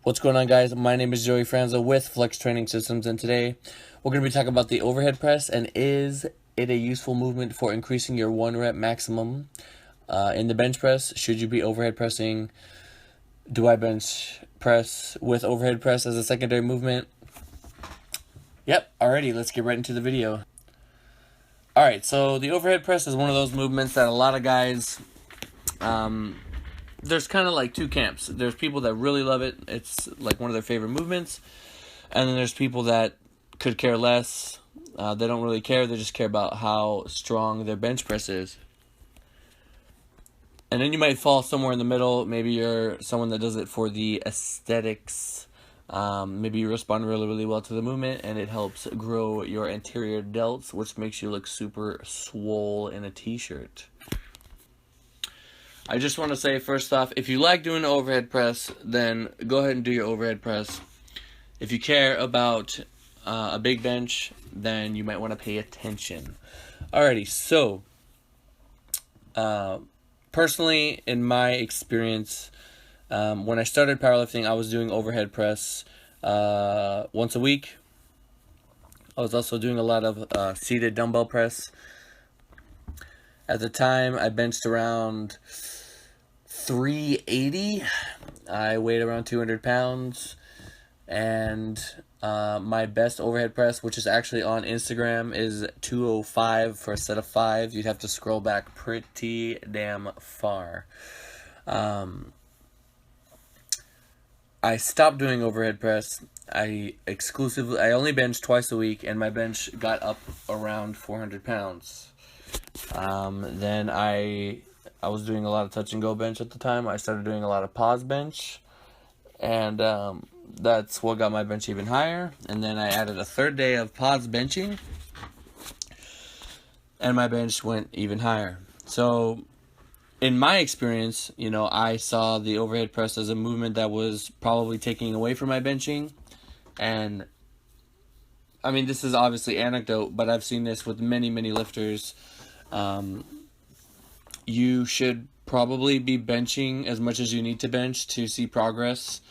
What's going on, guys? My name is Joey Franzo with Flex Training Systems, and today we're going to be talking about the overhead press and is it a useful movement for increasing your 1 rep maximum in the bench press. Should you be overhead pressing? Do I bench press with overhead press as a secondary movement? Yep, alrighty, let's get right into the video. Alright, so the overhead press is one of those movements that a lot of guys, there's kind of like two camps. There's people that really love it. It's like one of their favorite movements. And then there's people that could care less. They don't really care. They just care about how strong their bench press is. And then you might fall somewhere in the middle. Maybe you're someone that does it for the aesthetics. Maybe you respond really, really well to the movement, and it helps grow your anterior delts, which makes you look super swole in a t-shirt. I just want to say, first off, if you like doing overhead press, then go ahead and do your overhead press. If you care about a big bench, then you might want to pay attention. Alrighty, so personally, in my experience, when I started powerlifting, I was doing overhead press once a week. I was also doing a lot of seated dumbbell press. At the time, I benched around 380. I weighed around 200 pounds. And my best overhead press, which is actually on Instagram, is 205 for a set of 5. You'd have to scroll back pretty damn far. I stopped doing overhead press. I only benched twice a week, and my bench got up around 400 pounds. Then I was doing a lot of touch and go bench at the time. I started doing a lot of pause bench, and that's what got my bench even higher. And then I added a third day of pause benching, and my bench went even higher. So in my experience, I saw the overhead press as a movement that was probably taking away from my benching. And I mean, this is obviously anecdote, but I've seen this with many, many lifters. You should probably be benching as much as you need to bench to see progress,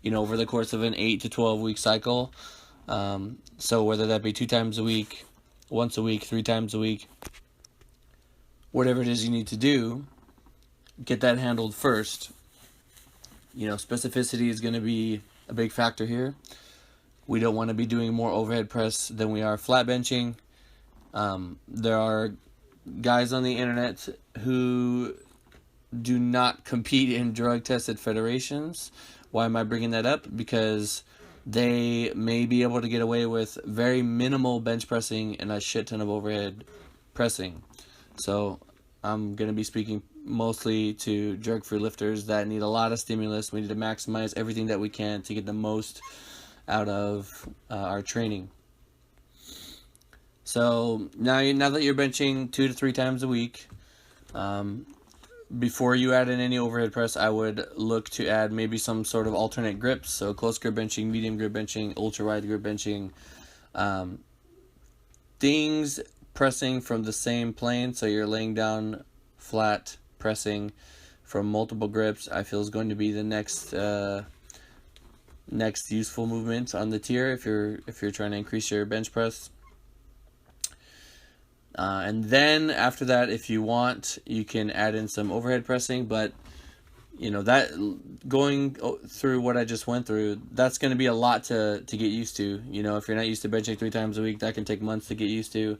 over the course of an 8 to 12 week cycle. So whether that be 2 times a week, once a week, 3 times a week, whatever it is you need to do, get that handled first. Specificity is going to be a big factor here. We don't want to be doing more overhead press than we are flat benching. There are guys on the internet who do not compete in drug-tested federations. Why am I bringing that up? Because they may be able to get away with very minimal bench pressing and a shit ton of overhead pressing. So I'm going to be speaking mostly to drug-free lifters that need a lot of stimulus. We need to maximize everything that we can to get the most out of our training. So now that you're benching 2 to 3 times a week, before you add in any overhead press, I would look to add maybe some sort of alternate grips. So close grip benching, medium grip benching, ultra wide grip benching, things pressing from the same plane. So you're laying down flat, pressing from multiple grips, I feel is going to be the next useful movement on the tier if you're trying to increase your bench press. And then after that, if you want, you can add in some overhead pressing, but that going through what I just went through, that's going to be a lot to get used to. If you're not used to benching 3 times a week, that can take months to get used to.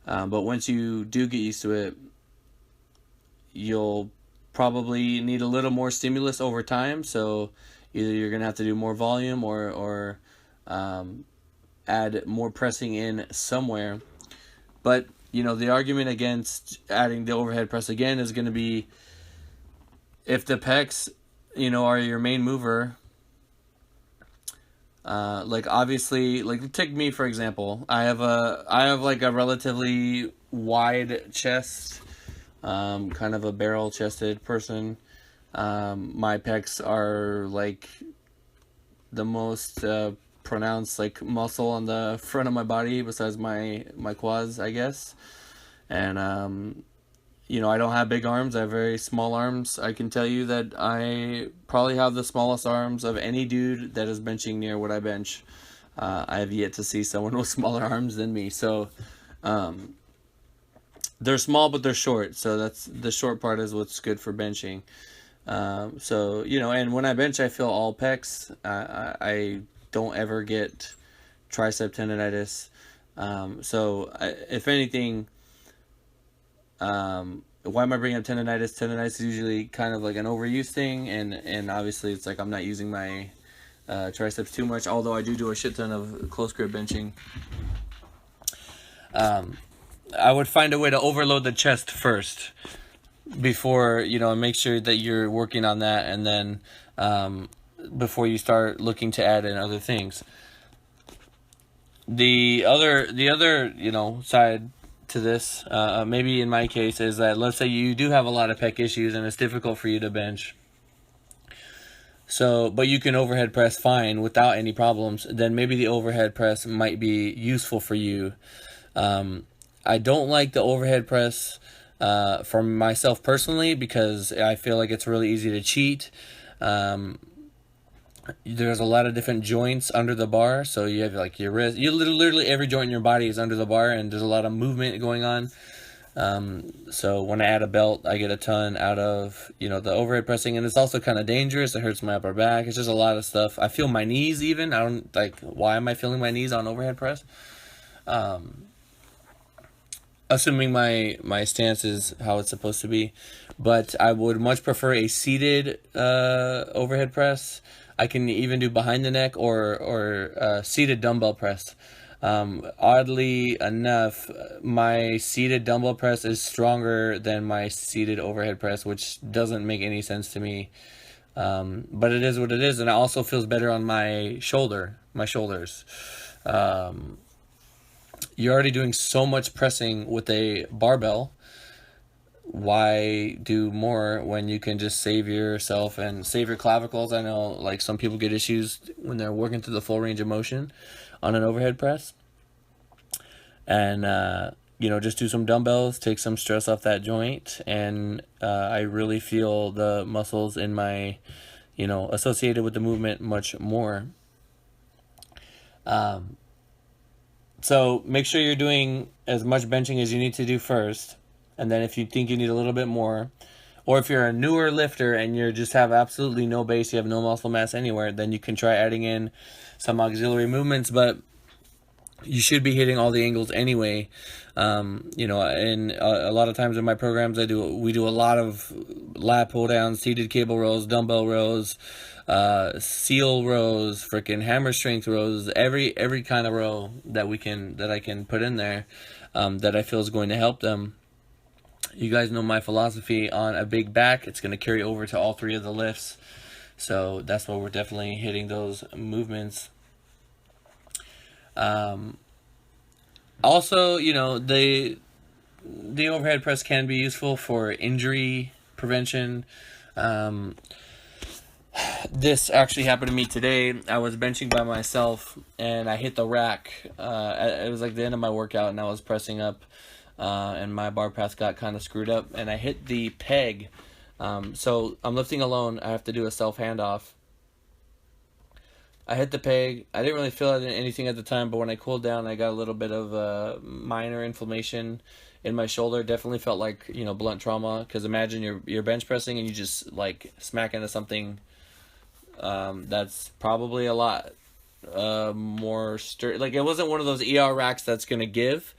But once you do get used to it, you'll probably need a little more stimulus over time. So either you're going to have to do more volume or add more pressing in somewhere. But, the argument against adding the overhead press again is going to be if the pecs, are your main mover. Obviously, take me for example. I have a relatively wide chest, kind of a barrel-chested person. My pecs are like the most pronounced muscle on the front of my body besides my quads, I guess. And I don't have big arms. I have very small arms. I can tell you that I probably have the smallest arms of any dude that is benching near what I bench. I have yet to see someone with smaller arms than me. So they're small, but they're short. So that's the short part is what's good for benching. So, and when I bench, I feel all pecs. I don't ever get tricep tendonitis. If anything, why am I bringing up tendonitis? Tendonitis is usually kind of like an overuse thing, and obviously it's like I'm not using my triceps too much, although I do a shit ton of close grip benching. I would find a way to overload the chest first before, make sure that you're working on that, and then before you start looking to add in other things. The other side to this, maybe in my case, is that let's say you do have a lot of pec issues and it's difficult for you to bench. So, but you can overhead press fine without any problems, then maybe the overhead press might be useful for you. I don't like the overhead press for myself personally because I feel like it's really easy to cheat. There's a lot of different joints under the bar, so you have like your wrist. Literally every joint in your body is under the bar, and there's a lot of movement going on. So when I add a belt, I get a ton out of the overhead pressing, and it's also kind of dangerous. It hurts my upper back. It's just a lot of stuff. I feel my knees even. I don't like. Why am I feeling my knees on overhead press? Assuming my stance is how it's supposed to be, but I would much prefer a seated overhead press. I can even do behind the neck or seated dumbbell press. Oddly enough, my seated dumbbell press is stronger than my seated overhead press, which doesn't make any sense to me. But it is what it is, and it also feels better on my shoulders. You're already doing so much pressing with a barbell. Why do more when you can just save yourself and save your clavicles? I know like some people get issues when they're working through the full range of motion on an overhead press. And, just do some dumbbells, take some stress off that joint. And I really feel the muscles in my, associated with the movement much more. So make sure you're doing as much benching as you need to do first. And then if you think you need a little bit more, or if you're a newer lifter and you just have absolutely no base, you have no muscle mass anywhere, then you can try adding in some auxiliary movements, but you should be hitting all the angles anyway. And a lot of times in my programs, we do a lot of lat pull downs, seated cable rows, dumbbell rows, seal rows, freaking hammer strength rows, every kind of row that I can put in there, that I feel is going to help them. You guys know my philosophy on a big back. It's going to carry over to all three of the lifts. So that's why we're definitely hitting those movements. Also, the overhead press can be useful for injury prevention. This actually happened to me today. I was benching by myself and I hit the rack. It was like the end of my workout and I was pressing up. And my bar path got kind of screwed up, and I hit the peg. So I'm lifting alone. I have to do a self handoff. I hit the peg. I didn't really feel anything at the time, but when I cooled down, I got a little bit of minor inflammation in my shoulder. Definitely felt like blunt trauma. Because imagine you're bench pressing and you just like smack into something that's probably a lot more sturdy. Like it wasn't one of those ER racks that's gonna give.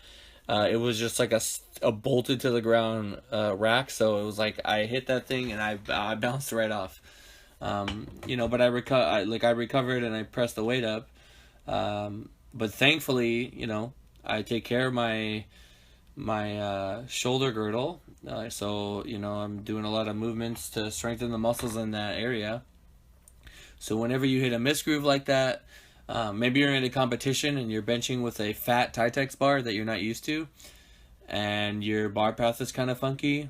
It was just like a bolted to the ground rack, so it was like I hit that thing and I bounced right off. But I recovered and I pressed the weight up. But thankfully, I take care of my shoulder girdle. So I'm doing a lot of movements to strengthen the muscles in that area. So whenever you hit a misgroove like that, maybe you're in a competition and you're benching with a fat Titex bar that you're not used to, and your bar path is kind of funky,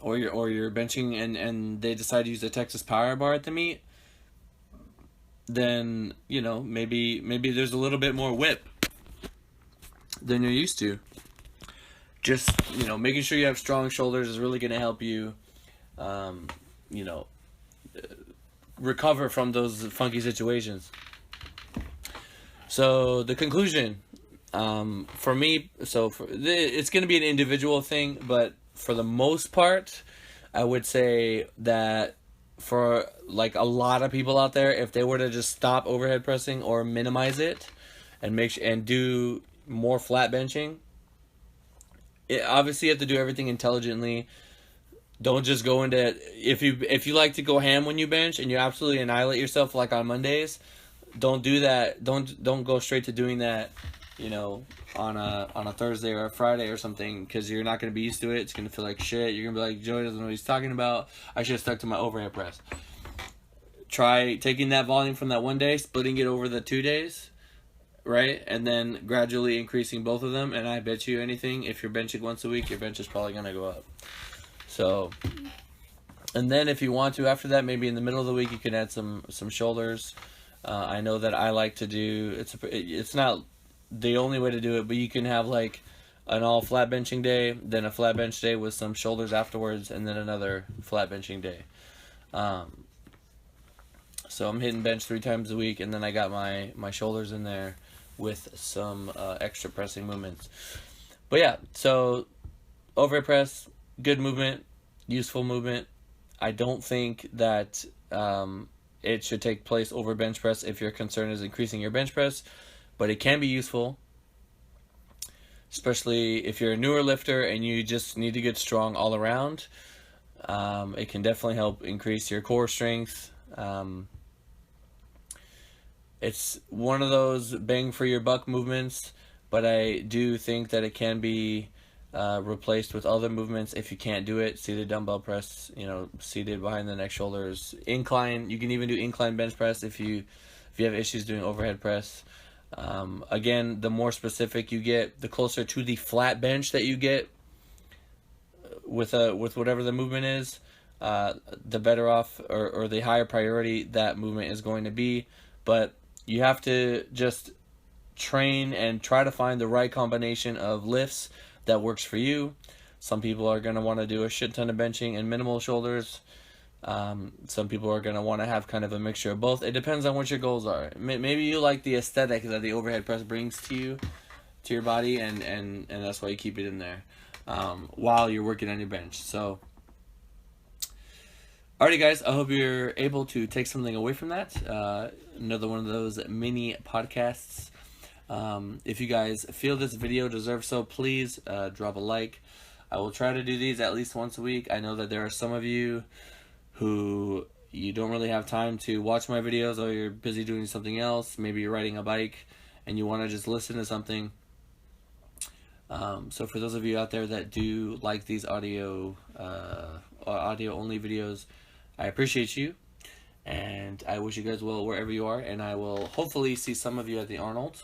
or you're benching and they decide to use a Texas Power bar at the meet, then maybe there's a little bit more whip than you're used to. just, you know, making sure you have strong shoulders is really going to help you, you know, recover from those funky situations. So the conclusion, for me, it's going to be an individual thing, but for the most part, I would say that for like a lot of people out there, if they were to just stop overhead pressing or minimize it and and do more flat benching, obviously you have to do everything intelligently. Don't just go into, if you like to go ham when you bench and you absolutely annihilate yourself like on Mondays, don't do that. Don't go straight to doing that, you know, on a Thursday or a Friday or something, because you're not going to be used to it. It's going to feel like shit. You're going to be like, Joey doesn't know what he's talking about. I should have stuck to my overhead press. Try taking that volume from that one day, splitting it over the 2 days, right? And then gradually increasing both of them. And I bet you anything, if you're benching once a week, your bench is probably going to go up. So, and then if you want to, after that, maybe in the middle of the week, you can add some shoulders. I know that I like to do, it's not the only way to do it, but you can have like an all flat benching day, then a flat bench day with some shoulders afterwards, and then another flat benching day. So I'm hitting bench 3 times a week, and then I got my shoulders in there with some extra pressing movements. But yeah, so overhead press, good movement, useful movement. I don't think that it should take place over bench press if your concern is increasing your bench press, but it can be useful, especially if you're a newer lifter and you just need to get strong all around. It can definitely help increase your core strength. It's one of those bang for your buck movements, but I do think that it can be replaced with other movements if you can't do it. Seated dumbbell press, you know, seated behind the neck, shoulders, incline. You can even do incline bench press if you have issues doing overhead press. Again, the more specific you get, the closer to the flat bench that you get with whatever the movement is, the better off or the higher priority that movement is going to be. But you have to just train and try to find the right combination of lifts that works for you. Some people are going to want to do a shit ton of benching and minimal shoulders. Some people are going to want to have kind of a mixture of both. It depends on what your goals are. Maybe you like the aesthetic that the overhead press brings to you, to your body, and that's why you keep it in there while you're working on your bench. So, alrighty guys, I hope you're able to take something away from that. Another one of those mini podcasts. If you guys feel this video deserves so, please drop a like. I will try to do these at least once a week. I know that there are some of you who you don't really have time to watch my videos, or you're busy doing something else. Maybe you're riding a bike and you want to just listen to something. So for those of you out there that do like these audio only videos, I appreciate you, and I wish you guys well wherever you are, and I will hopefully see some of you at the Arnold.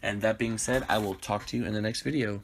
And that being said, I will talk to you in the next video.